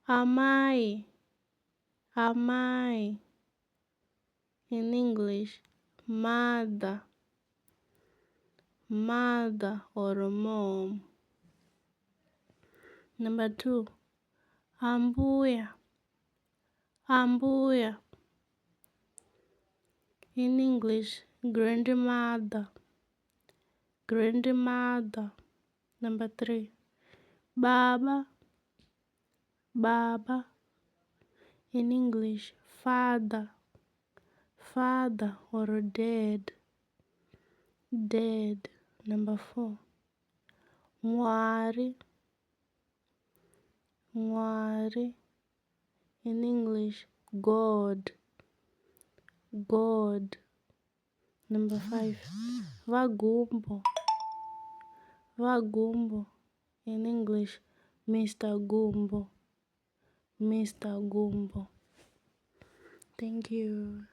Amai, amai. In English, mother, mother or mom. Number 2, ambuya, ambuya. In English, grandmother, grandmother. Number 3, baba, baba. In English, father, father or dad, dad. Number 4, Mwari, Mwari. In English, God, God. Number 5, Vagumbo, Vagumbo. In English, Mr. Gumbo, Mr. Gumbo. Thank you.